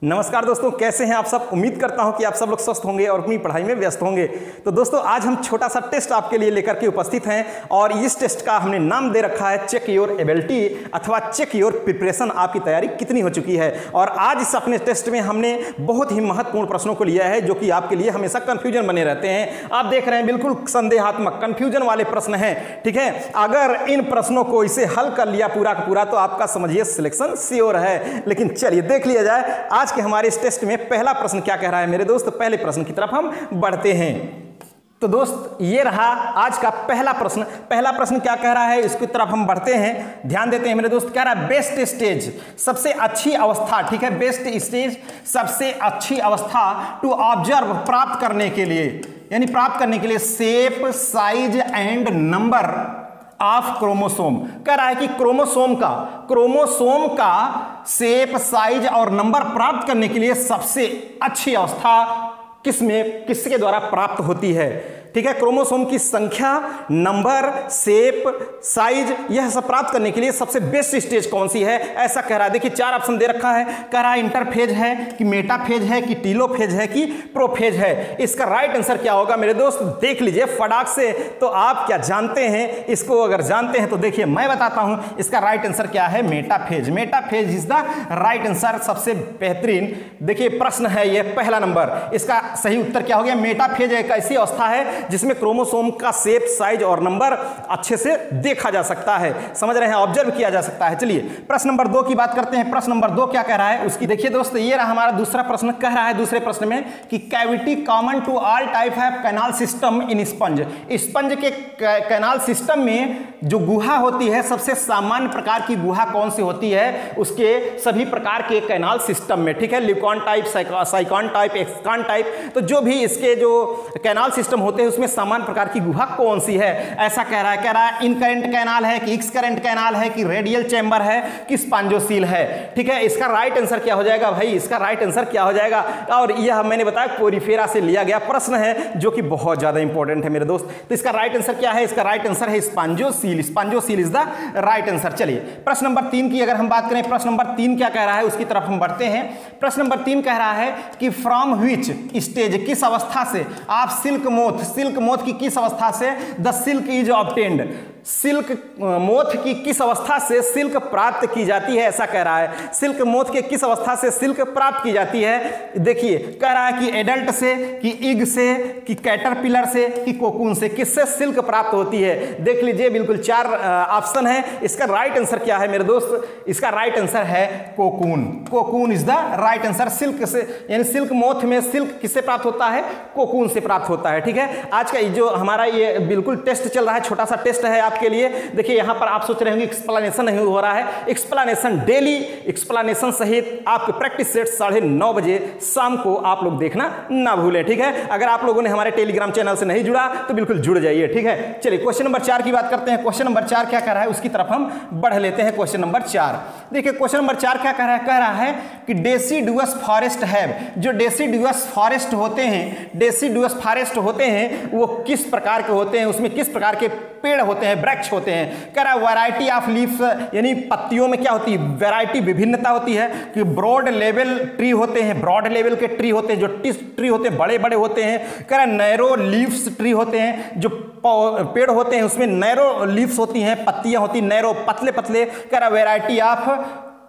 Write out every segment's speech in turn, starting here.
नमस्कार दोस्तों, कैसे हैं आप सब। उम्मीद करता हूं कि आप सब लोग स्वस्थ होंगे और अपनी पढ़ाई में व्यस्त होंगे। तो दोस्तों, आज हम छोटा सा टेस्ट आपके लिए लेकर के उपस्थित हैं और इस टेस्ट का हमने नाम दे रखा है चेक योर एबिलिटी अथवा चेक योर प्रिपरेशन। आपकी तैयारी कितनी हो चुकी है। और आज इस अपने टेस्ट में हमने बहुत ही महत्वपूर्ण प्रश्नों को लिया है जो कि आपके लिए हमेशा कंफ्यूजन बने रहते हैं। आप देख रहे हैं बिल्कुल संदेहात्मक कंफ्यूजन वाले प्रश्न हैं, ठीक है। अगर इन प्रश्नों को इसे हल कर लिया पूरा का पूरा तो आपका समझिए सिलेक्शन श्योर है। लेकिन चलिए देख लिया जाए आज के हमारे इस टेस्ट में पहला प्रश्न क्या कह रहा है मेरे दोस्त। पहले प्रश्न की तरफ हम बढ़ते हैं। तो दोस्त, ये रहा आज का पहला प्रश्न। पहला प्रश्न क्या कह रहा है, इसकी तरफ हम बढ़ते हैं, ध्यान देते हैं मेरे दोस्त। कह रहा है बेस्ट स्टेज, सबसे अच्छी अवस्था, ठीक है। बेस्ट स्टेज, सबसे अच्छी अवस्था टू ऑब्जर्व, प्राप्त करने के लिए, यानी प्राप्त करने के लिए shape, size and number of chromosome. कह रहा है कि क्रोमोसोम का शेप, साइज और नंबर प्राप्त करने के लिए सबसे अच्छी अवस्था किसके द्वारा प्राप्त होती है, ठीक है। क्रोमोसोम की संख्या, नंबर, शेप, साइज, यह सब प्राप्त करने के लिए सबसे बेस्ट स्टेज कौन सी है, ऐसा कह रहा है। देखिए चार ऑप्शन दे रखा है। कह रहा है इंटरफेज है कि मेटाफेज है कि टीलोफेज है कि प्रोफेज है। इसका राइट आंसर क्या होगा मेरे दोस्त, देख लीजिए फटाक से। तो आप क्या जानते हैं इसको? अगर जानते हैं तो देखिए मैं बताता हूं। इसका राइट आंसर क्या है, metaphase. Metaphase is the right answer, सबसे बेहतरीन। देखिए प्रश्न है ये पहला नंबर, इसका सही उत्तर क्या हो गया। मेटाफेज एक ऐसी अवस्था है जिसमें क्रोमोसोम का शेप, साइज और नंबर अच्छे से देखा जा सकता है, समझ रहे हैं, ऑब्जर्व किया जा सकता है। चलिए प्रश्न नंबर 2 की बात करते हैं। प्रश्न नंबर 2 क्या कह रहा है उसकी देखिए दोस्त, ये रहा हमारा दूसरा प्रश्न। कह रहा है दूसरे प्रश्न में कि cavity common to all type है canal system in sponge. Sponge के कैनाल सिस्टम में जो गुहा होती है, सबसे सामान्य प्रकार की गुहा कौन सी होती है उसके सभी प्रकार के कैनाल सिस्टम में, ठीक है। Leucon type, sycon type, ascon type, तो जो भी इसके जो कैनाल सिस्टम होते हैं उसमें सामान्य प्रकार की गुहा कौन सी है, ऐसा कह रहा है। कह रहा है इनकरेंट कैनाल है कि एक्सकरेंट कैनाल है कि रेडियल चैम्बर है कि स्पॉन्जोसील है, ठीक है। इसका राइट आंसर क्या हो जाएगा भाई, इसका राइट आंसर क्या हो जाएगा। और यह मैंने बताया कोरिफेरा से लिया गया प्रश्न है जो कि बहुत ज्यादा इंपॉर्टेंट है मेरे दोस्त। तो इसका राइट आंसर क्या है, इसका राइट आंसर है spongocoel. Spongocoel is the right answer. चलिए प्रश्न नंबर 3 की अगर हम बात करें, प्रश्न नंबर 3 क्या कह रहा है उसकी तरफ हम बढ़ते हैं। प्रश्न नंबर 3 कह रहा है कि फ्रॉम व्हिच स्टेज, किस अवस्था से आप सिल्क मोथ की किस अवस्था से the silk is obtained, silk moth की किस अवस्था से सिल्क प्राप्त की जाती है, ऐसा कह रहा है। सिल्क मोथ के किस अवस्था से सिल्क प्राप्त की जाती है। देखिए कह रहा है कि एडल्ट से, कि इग से, कि कैटरपिलर से, कि कोकून से, किससे सिल्क प्राप्त होती है। देख लीजिए बिल्कुल 4 ऑप्शन है। इसका राइट आंसर क्या है मेरे दोस्त, इसका राइट आंसर है cocoon. Cocoon is the right answer. Silk से, यानी सिल्क मोथ में सिल्क किससे प्राप्त होता है, कोकून से प्राप्त होता है, ठीक है। आज का जो हमारा ये बिल्कुल टेस्ट चल रहा है, छोटा सा टेस्ट है आपके लिए। देखिए यहां पर आप सोच रहे होंगे एक्सप्लेनेशन नहीं हो रहा है। एक्सप्लेनेशन डेली, एक्सप्लेनेशन सहित आपके प्रैक्टिस सेट 9:30 बजे शाम को आप लोग देखना ना भूलें, ठीक है। अगर आप लोगों ने हमारे टेलीग्राम चैनल से नहीं जुड़ा तो बिल्कुल जुड़ जाइए, ठीक है। चलिए क्वेश्चन नंबर 4 की बात करते हैं। क्वेश्चन नंबर 4 क्या कह रहा है उसकी तरफ हम बढ़ लेते हैं। क्वेश्चन नंबर 4 देखिए, क्वेश्चन नंबर 4 क्या कह रहा है। कह रहा है कि डेसिडुअस फॉरेस्ट हैव, जो डेसिडुअस फॉरेस्ट होते हैं, डेसिडुअस फॉरेस्ट होते हैं वो किस प्रकार के होते हैं, उसमें किस प्रकार के पेड़ होते हैं, वृक्ष होते हैं। कह रहा है वैरायटी ऑफ लीव्स, यानी पत्तियों में क्या होती है, वैरायटी, विभिन्नता होती है। कि ब्रॉड लेवल ट्री होते हैं, ब्रॉड लेवल के ट्री होते हैं, जो ट्री होते हैं बड़े बड़े होते हैं। कह रहा है नैरो लीव्स ट्री होते हैं, जो पेड़ होते हैं उसमें नैरो लीव्स होती हैं, पत्तियां होती हैं नैरो, पतले पतले। कह रहा है वैरायटी ऑफ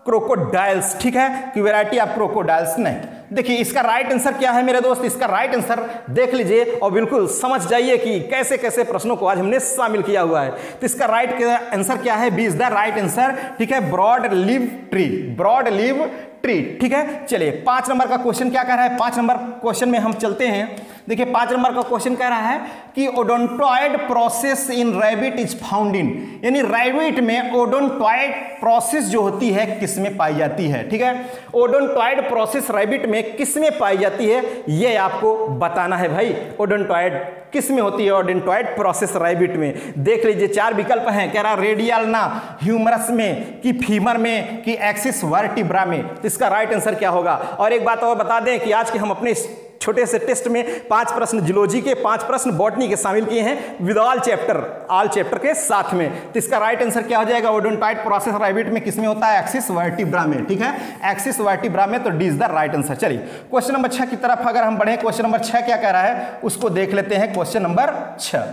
क्रोकोडाइल्स, ठीक है, कि वैरायटी ऑफ क्रोकोडाइल्स नहीं। देखिए इसका राइट आंसर क्या है मेरे दोस्त, इसका राइट आंसर देख लीजिए और बिल्कुल समझ जाइए कि कैसे कैसे प्रश्नों को आज हमने शामिल किया हुआ है। तो इसका राइट आंसर क्या है, B is the right answer, ठीक है। Broad leave tree, broad leave tree, ठीक है। चलिए 5 नंबर का क्वेश्चन क्या कह रहा है, 5 नंबर क्वेश्चन में हम चलते हैं। देखिए 5 नंबर का क्वेश्चन कह रहा है कि odontoid process in rabbit is found in, यानी रैबिट में ओडोंटॉइड प्रोसेस जो होती है किस में पाई जाती है, ठीक है। ओडोंटॉइड प्रोसेस रैबिट में किस में पाई जाती है ये आपको बताना है भाई। ओडोंटॉइड किस में होती है, ओडोंटॉइड प्रोसेस रैबिट में। देख लीजिए 4 विकल्प हैं। कह रहा रेडियल ना, ह्यूमरस में, कि फीमर में, कि एक्सिस वर्टिब्रा में। तो इसका राइट आंसर क्या होगा। और एक बात और बता दें कि आज के हम अपने छोटे से टेस्ट में 5 प्रश्न जूलॉजी के, 5 प्रश्न बॉटनी के शामिल किए हैं विद ऑल चैप्टर के साथ में। तो इसका राइट आंसर क्या हो जाएगा? ओडोंटाइड प्रोसेस रैबिट में किसमें होता है? एक्सिस वर्टिब्रा में। ठीक है, एक्सिस वर्टिब्रा में, तो D is the right answer. चलिए क्वेश्चन नंबर 6 की तरफ अगर हम बढ़े, क्वेश्चन नंबर 6 क्या कह रहा है उसको देख लेते हैं। क्वेश्चन नंबर 6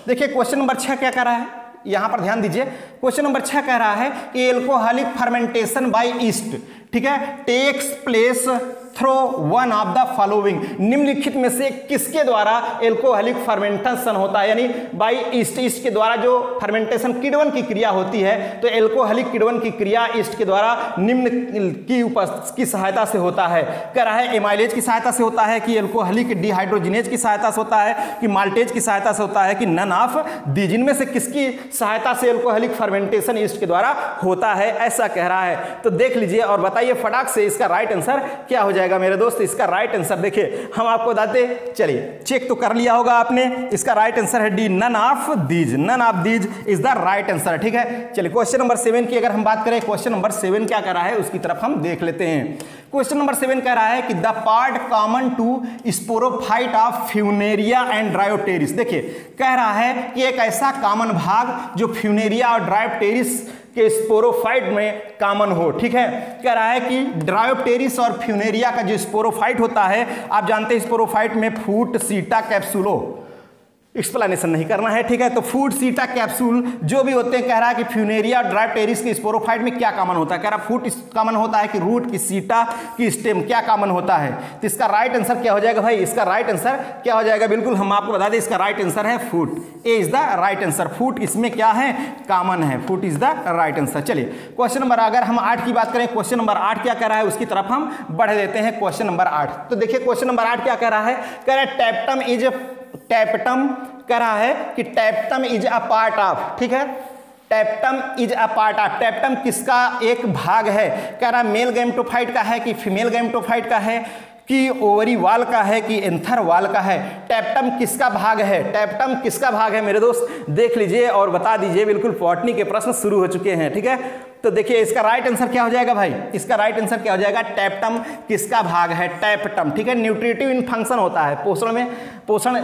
देखिए, क्वेश्चन नंबर 6 क्या कह रहा है, यहां पर ध्यान दीजिए। क्वेश्चन नंबर 6 कह रहा है कि एल्कोहलिक फर्मेंटेशन बाय ईस्ट, ठीक है, takes place through one of the following, निम्नलिखित में से किसके द्वारा एल्कोहलिक फर्मेंटेशन होता है, यानी बाय ईस्ट, ईस्ट के द्वारा जो फर्मेंटेशन किण्वन की क्रिया होती है, तो एल्कोहलिक किण्वन की क्रिया ईस्ट के द्वारा निम्न की सहायता से होता है। कह रहा है एमाइलेज की सहायता से होता है, कि एल्कोहलिक डिहाइड्रोजिनेज की सहायता से होता है, कि माल्टेज की सहायता से होता है, कि नन ऑफ दी, जिनमें से किसकी सहायता से एल्कोहलिक फर्मेंटेशन ईस्ट के द्वारा होता है, ऐसा कह रहा है। तो देख लीजिए और बताइए फटाक से इसका राइट आंसर क्या हो जाएगा मेरे दोस्त। इसका राइट आंसर देखिए हम आपको बताते, चलिए चेक तो कर लिया होगा आपने, इसका राइट आंसर है D, none of these, none of these is the right answer. ठीक है, चलिए क्वेश्चन नंबर 7 की अगर हम बात करें, क्वेश्चन नंबर 7 क्या कर रहा है उसकी तरफ हम देख लेते हैं। क्वेश्चन नंबर 7 कह रहा है कि the part common to sporophyte of Funaria and Dryopteris, देखिए कह रहा है कि एक ऐसा कॉमन भाग जो फ्यूनेरिया और ड्रायोप्टेरिस के स्पोरोफाइट में कॉमन हो। ठीक है, कह रहा है कि ड्रायोप्टेरिस और फ्यूनेरिया का जो स्पोरोफाइट होता है, आप जानते हैं स्पोरोफाइट में फूट, सीटा, कैप्सूलो, एक्सप्लेनेशन नहीं करना है। ठीक है, तो फूट, सीटा, कैप्सूल जो भी होते हैं, कह रहा है कि फ्यूनेरिया और ड्रायोप्टेरिस के स्पोरोफाइट में क्या कॉमन होता है। कह रहा है फूट कॉमन होता है कि रूट, की सीटा, की स्टेम, क्या कॉमन होता है। तो इसका राइट आंसर क्या हो जाएगा भाई, इसका राइट आंसर क्या हो जाएगा, बिल्कुल हम आपको बता दें इसका राइट आंसर है फूट, ए इज द राइट आंसर। फूट इसमें क्या है, कॉमन है, फूट इज द राइट आंसर। चलिए क्वेश्चन नंबर अगर हम 8 की बात करें, क्वेश्चन नंबर 8 क्या कह रहा है उसकी तरफ हम बढ़ देते हैं। क्वेश्चन नंबर 8, तो देखिए क्वेश्चन नंबर 8 क्या कह रहा है, कह रहा है टैप्टम इज, टैप्टम कह रहा है कि tapetum is a part of, ठीक है, tapetum is a part of, tapetum किसका एक भाग है, कह रहा मेल गैमेटोफाइट का है कि फीमेल गैमेटोफाइट का है, कि ओवरी वाल का है, कि एंथर वाल का है। टैप्टम किसका भाग है, टैप्टम किसका भाग है मेरे दोस्त, देख लीजिए और बता दीजिए, बिल्कुल बॉटनी के प्रश्न शुरू हो चुके हैं। ठीक है, तो देखिए इसका राइट आंसर क्या हो जाएगा भाई, इसका राइट आंसर क्या हो जाएगा, टैप्टम किसका भाग है, टैप्टम। ठीक है, न्यूट्रिटिव इन फंक्शन होता है, पोषण में, पोषण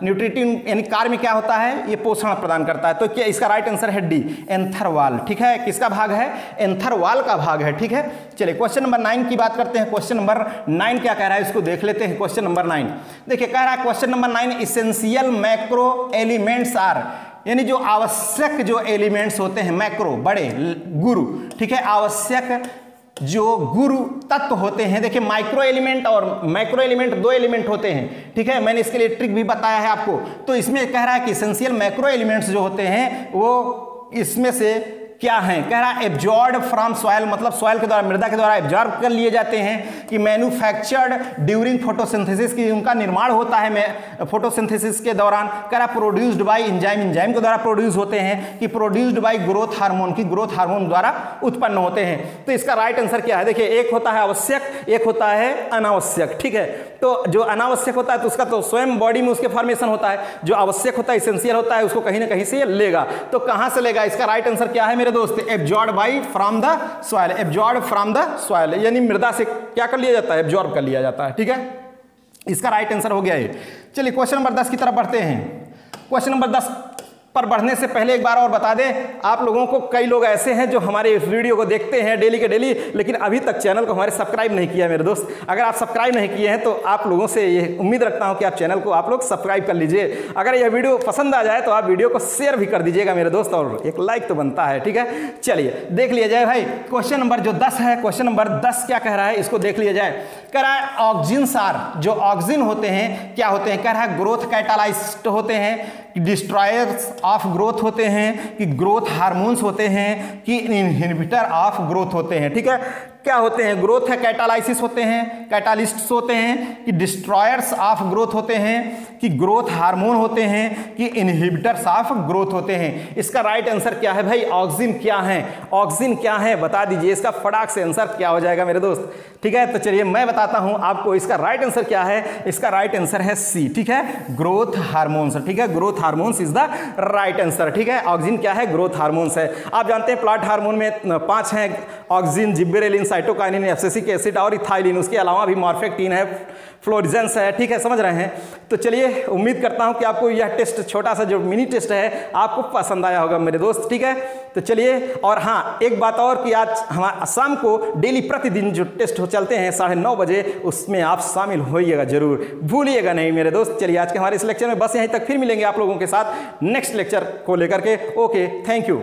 न्यूट्रिटिव यानी कार्य में क्या होता है, ये पोषण प्रदान करता है। तो क्या इसका राइट आंसर है डी, एंथर वाल। ठीक है, किसका भाग है, एंथर वाल का भाग है। ठीक है, चलिए क्वेश्चन नंबर 9 की बात करते हैं। क्वेश्चन नंबर 9 क्या कह रहा है इसको देख लेते हैं। क्वेश्चन नंबर 9 देखिए कह रहा है, question number 9, essential macro elements are, यानी जो आवश्यक जो एलिमेंट्स होते हैं, मैक्रो बड़े, गुरु, ठीक है, आवश्यक जो गुरु तत्व होते हैं। देखिए माइक्रो एलिमेंट और मैक्रो एलिमेंट 2 एलिमेंट होते हैं। ठीक है, मैंने इसके लिए ट्रिक भी बताया है आपको। तो इसमें कह रहा है कि एसेंशियल मैक्रो एलिमेंट्स जो होते हैं वो इसमें से क्या है, कह रहा है एब्जॉर्ब फ्रॉम सॉइल, मतलब सॉइल के द्वारा, मृदा के द्वारा एब्जॉर्ब कर लिए जाते हैं, कि मैन्युफैक्चर्ड ड्यूरिंग फोटोसिंथेसिस, की उनका निर्माण होता है फोटोसिंथेसिस के दौरान। कह रहा प्रोड्यूस्ड बाय एंजाइम, एंजाइम के द्वारा प्रोड्यूस होते हैं, कि प्रोड्यूस्ड बाय ग्रोथ हार्मोन, की ग्रोथ हार्मोन द्वारा उत्पन्न होते हैं। तो इसका राइट आंसर क्या है, देखिए एक होता है आवश्यक, एक होता है अनावश्यक। ठीक है, तो जो अनावश्यक होता है तो उसका तो स्वयं बॉडी में उसके फॉर्मेशन होता है, जो आवश्यक होता है, एसेंशियल होता है, उसको कहीं ना कहीं से लेगा। तो कहां से लेगा, इसका राइट आंसर क्या है मेरे दोस्त, absorb by from the soil, absorb from the soil, यानी मृदा से क्या कर लिया जाता है, एब्जॉर्ब कर लिया जाता है। ठीक है, इसका राइट आंसर हो गया ये। चलिए क्वेश्चन नंबर 10 की तरफ बढ़ते हैं। क्वेश्चन नंबर 10 पर बढ़ने से पहले एक बार और बता दें आप लोगों को, कई लोग ऐसे हैं जो हमारे इस वीडियो को देखते हैं डेली के डेली, लेकिन अभी तक चैनल को हमारे सब्सक्राइब नहीं किया मेरे दोस्त। अगर आप सब्सक्राइब नहीं किए हैं तो आप लोगों से ये उम्मीद रखता हूं कि आप चैनल को आप लोग सब्सक्राइब कर लीजिए। अगर यह वीडियो पसंद आ जाए तो आप वीडियो को शेयर भी कर दीजिएगा मेरे दोस्त, और एक लाइक तो बनता है। ठीक है, चलिए देख लिया जाए भाई क्वेश्चन नंबर जो 10 है, क्वेश्चन नंबर 10 क्या कह रहा है इसको देख लिया जाए। कह रहा है ऑक्सिन्स आर, जो ऑक्सिन होते हैं क्या होते हैं, कह रहा है ग्रोथ कैटालाइस्ट होते हैं, डिस्ट्रॉयर्स ऑफ ग्रोथ होते हैं, कि ग्रोथ हार्मोन्स होते हैं, कि इनहिबिटर ऑफ ग्रोथ होते हैं। ठीक है, क्या होते हैं, ग्रोथ है कैटालाइसिस होते हैं, कैटालिस्ट्स होते हैं, कि डिस्ट्रॉयर्स ऑफ ग्रोथ होते हैं, कि ग्रोथ हार्मोन होते हैं, कि इनहिबिटर्स ऑफ ग्रोथ होते हैं। इसका राइट आंसर क्या है भाई, ऑक्सिन क्या है, ऑक्सिन क्या है बता दीजिए, इसका फटाक से आंसर क्या हो जाएगा मेरे दोस्त। ठीक है, तो चलिए मैं बताता हूं आपको इसका राइट आंसर क्या है। इसका राइट आंसर है सी। ठीक है, ग्रोथ हार्मोन्स। ठीक है, growth hormones is the right answer. ठीक है, ऑक्सिन क्या है? ग्रोथ हार्मोन्स है। आप जानते हैं प्लांट हार्मोन में 5 हैं, ऑक्सिन, जिब्बेरेलिन, साइटोकाइनिन, एब्सिसिक एसिड और इथाइलिन। उसके अलावा भी मॉर्फेक्टिन है, फ्लोरिजेंस है। ठीक है, समझ रहे हैं? तो चलिए, उम्मीद करता हूं कि आपको यह टेस्ट, छोटा सा जो मिनी टेस्ट है, आपको पसंद आया होगा मेरे दोस्त। ठीक है, तो चलिए, और हाँ एक बात और कि आज हमारा शाम को डेली प्रतिदिन जो टेस्ट चलते हैं 9:30 बजे, उसमें आप शामिल होइएगा जरूर, भूलिएगा नहीं मेरे दोस्त। चलिए, आज के हमारे इस लेक्चर में बस यहीं तक, फिर मिलेंगे आप लोगों के साथ नेक्स्ट लेक्चर को लेकर के। Okay, thank you.